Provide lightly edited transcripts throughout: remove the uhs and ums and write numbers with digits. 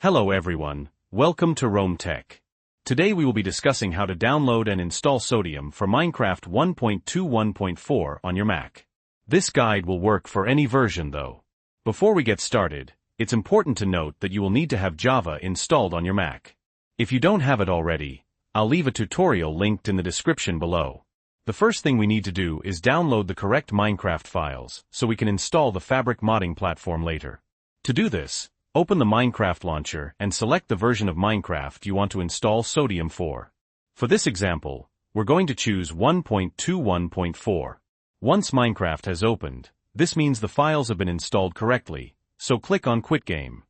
Hello everyone, welcome to Rome Tech. Today we will be discussing how to download and install Sodium for Minecraft 1.21.4 on your Mac. This guide will work for any version though. Before we get started, it's important to note that you will need to have Java installed on your Mac. If you don't have it already, I'll leave a tutorial linked in the description below. The first thing we need to do is download the correct Minecraft files so we can install the Fabric modding platform later. To do this, open the Minecraft launcher and select the version of Minecraft you want to install Sodium for. For this example, we're going to choose 1.21.4. Once Minecraft has opened, this means the files have been installed correctly, so click on Quit Game.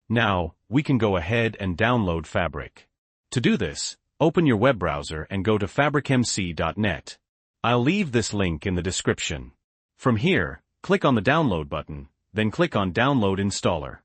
Now, we can go ahead and download Fabric. To do this, open your web browser and go to fabricmc.net. I'll leave this link in the description. From here, click on the Download button, then click on Download Installer.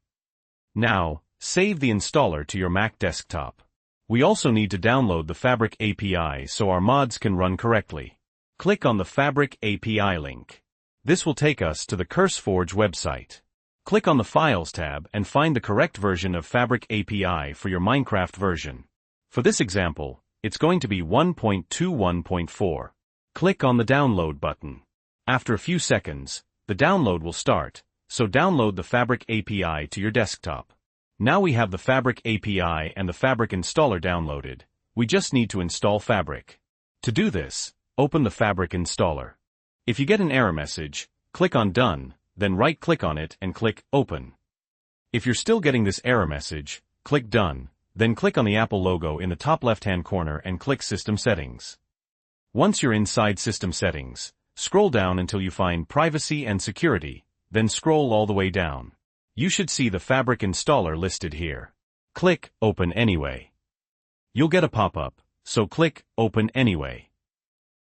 Now, save the installer to your Mac desktop. We also need to download the Fabric API so our mods can run correctly. Click on the Fabric API link. This will take us to the CurseForge website. Click on the Files tab and find the correct version of Fabric API for your Minecraft version. For this example, it's going to be 1.21.4. Click on the Download button. After a few seconds, the download will start, so download the Fabric API to your desktop. Now we have the Fabric API and the Fabric installer downloaded. We just need to install Fabric. To do this, open the Fabric installer. If you get an error message, click on Done, then right-click on it and click Open. If you're still getting this error message, click Done, then click on the Apple logo in the top left-hand corner and click System Settings. Once you're inside System Settings, scroll down until you find Privacy and Security, then scroll all the way down. You should see the Fabric installer listed here. Click Open Anyway. You'll get a pop-up, so click Open Anyway.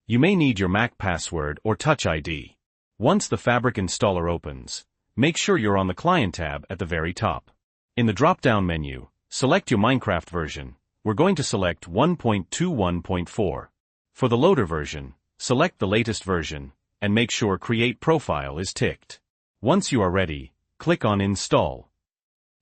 You may need your Mac password or Touch ID. Once the Fabric installer opens, make sure you're on the Client tab at the very top. In the drop-down menu, select your Minecraft version. We're going to select 1.21.4. For the loader version, select the latest version, and make sure Create Profile is ticked. Once you are ready, click on Install.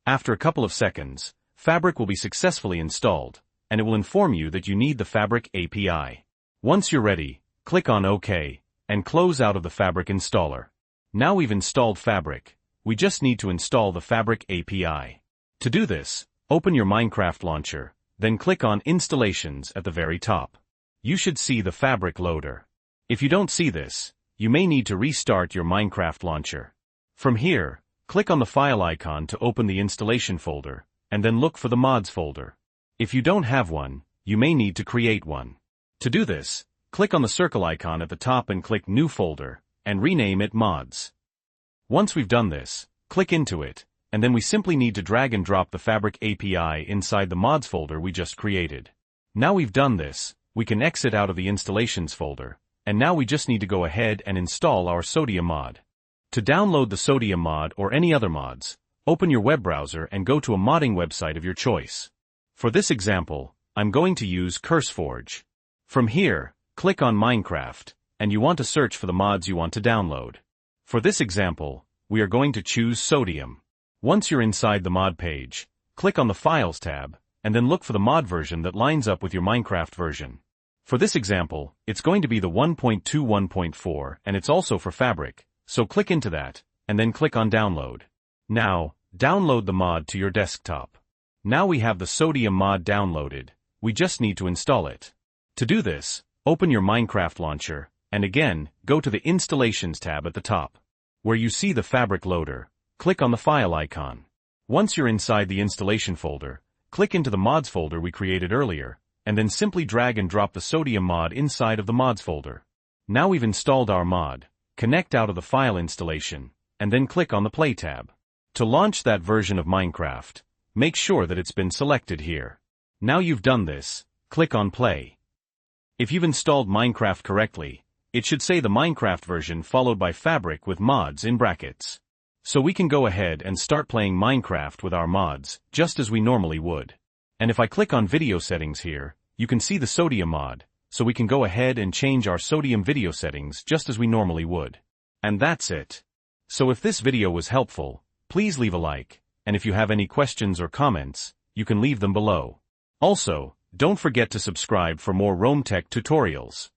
After a couple of seconds, Fabric will be successfully installed, and it will inform you that you need the Fabric API. Once you're ready, click on OK, and close out of the Fabric installer. Now we've installed Fabric, we just need to install the Fabric API. To do this, open your Minecraft launcher, then click on Installations at the very top. You should see the Fabric loader. If you don't see this, you may need to restart your Minecraft launcher. From here, click on the file icon to open the installation folder, and then look for the mods folder. If you don't have one, you may need to create one. To do this, click on the circle icon at the top and click New Folder, and rename it Mods. Once we've done this, click into it, and then we simply need to drag and drop the Fabric API inside the mods folder we just created. Now we've done this, we can exit out of the installations folder, and now we just need to go ahead and install our Sodium mod. To download the Sodium mod or any other mods, open your web browser and go to a modding website of your choice. For this example, I'm going to use CurseForge. From here, click on Minecraft, and you want to search for the mods you want to download. For this example, we are going to choose Sodium. Once you're inside the mod page, click on the Files tab, and then look for the mod version that lines up with your Minecraft version. For this example, it's going to be the 1.21.4 and it's also for Fabric. So click into that, and then click on Download. Now, download the mod to your desktop. Now we have the Sodium mod downloaded, we just need to install it. To do this, open your Minecraft launcher, and again, go to the Installations tab at the top. Where you see the Fabric loader, click on the file icon. Once you're inside the installation folder, click into the mods folder we created earlier, and then simply drag and drop the Sodium mod inside of the mods folder. Now we've installed our mod. Connect out of the file installation, and then click on the Play tab. To launch that version of Minecraft, make sure that it's been selected here. Now you've done this, click on Play. If you've installed Minecraft correctly, it should say the Minecraft version followed by Fabric with mods in brackets. So we can go ahead and start playing Minecraft with our mods, just as we normally would. And if I click on Video Settings here, you can see the Sodium mod, so we can go ahead and change our Sodium video settings just as we normally would. And that's it. So if this video was helpful, please leave a like, and if you have any questions or comments, you can leave them below. Also, don't forget to subscribe for more RoamTech tutorials.